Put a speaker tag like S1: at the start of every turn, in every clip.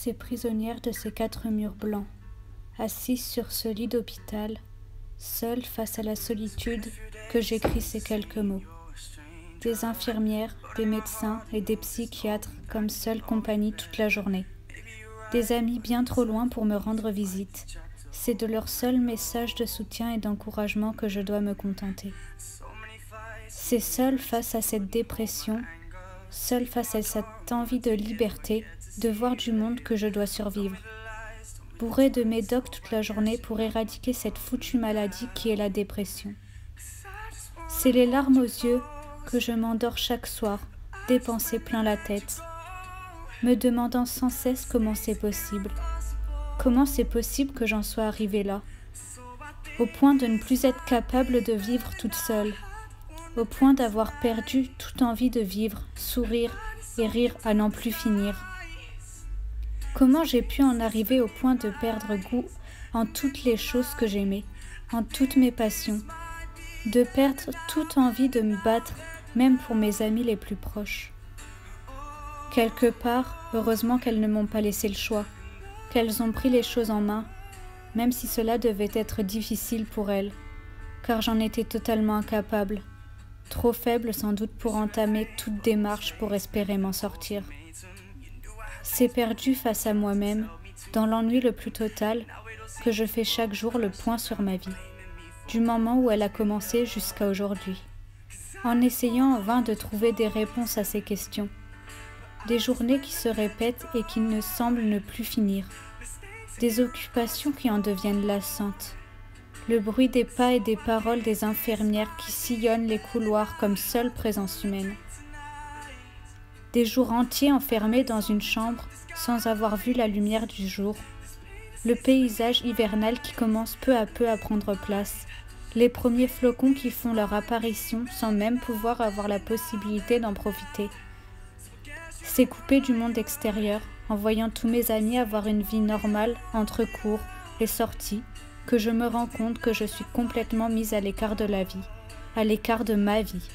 S1: et prisonnière de ces 4 murs blancs, assise sur ce lit d'hôpital, seule face à la solitude, que j'écris ces quelques mots. Des infirmières, des médecins et des psychiatres comme seule compagnie toute la journée. Des amis bien trop loin pour me rendre visite. C'est de leur seul message de soutien et d'encouragement que je dois me contenter. C'est seule face à cette dépression, seule face à cette envie de liberté, de voir du monde que je dois survivre. Bourrée de médocs toute la journée pour éradiquer cette foutue maladie qui est la dépression. C'est les larmes aux yeux que je m'endors chaque soir, des pensées plein la tête, me demandant sans cesse comment c'est possible. Comment c'est possible que j'en sois arrivée là, au point de ne plus être capable de vivre toute seule, au point d'avoir perdu toute envie de vivre, sourire et rire à n'en plus finir. Comment j'ai pu en arriver au point de perdre goût en toutes les choses que j'aimais, en toutes mes passions, de perdre toute envie de me battre, même pour mes amis les plus proches. Quelque part, heureusement qu'elles ne m'ont pas laissé le choix, qu'elles ont pris les choses en main, même si cela devait être difficile pour elles, car j'en étais totalement incapable, trop faible sans doute pour entamer toute démarche pour espérer m'en sortir. C'est perdu face à moi-même, dans l'ennui le plus total, que je fais chaque jour le point sur ma vie, du moment où elle a commencé jusqu'à aujourd'hui, en essayant en vain de trouver des réponses à ces questions. Des journées qui se répètent et qui ne semblent ne plus finir. Des occupations qui en deviennent lassantes. Le bruit des pas et des paroles des infirmières qui sillonnent les couloirs comme seule présence humaine. Des jours entiers enfermés dans une chambre sans avoir vu la lumière du jour. Le paysage hivernal qui commence peu à peu à prendre place. Les premiers flocons qui font leur apparition sans même pouvoir avoir la possibilité d'en profiter. C'est coupé du monde extérieur, en voyant tous mes amis avoir une vie normale entre cours et sorties, que je me rends compte que je suis complètement mise à l'écart de la vie, à l'écart de ma vie.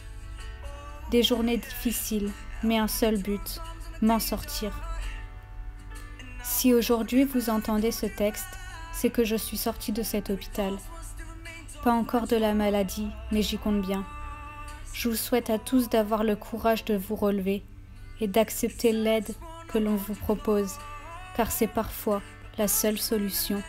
S1: Des journées difficiles, mais un seul but, m'en sortir. Si aujourd'hui vous entendez ce texte, c'est que je suis sortie de cet hôpital. Pas encore de la maladie, mais j'y compte bien. Je vous souhaite à tous d'avoir le courage de vous relever et d'accepter l'aide que l'on vous propose, car c'est parfois la seule solution.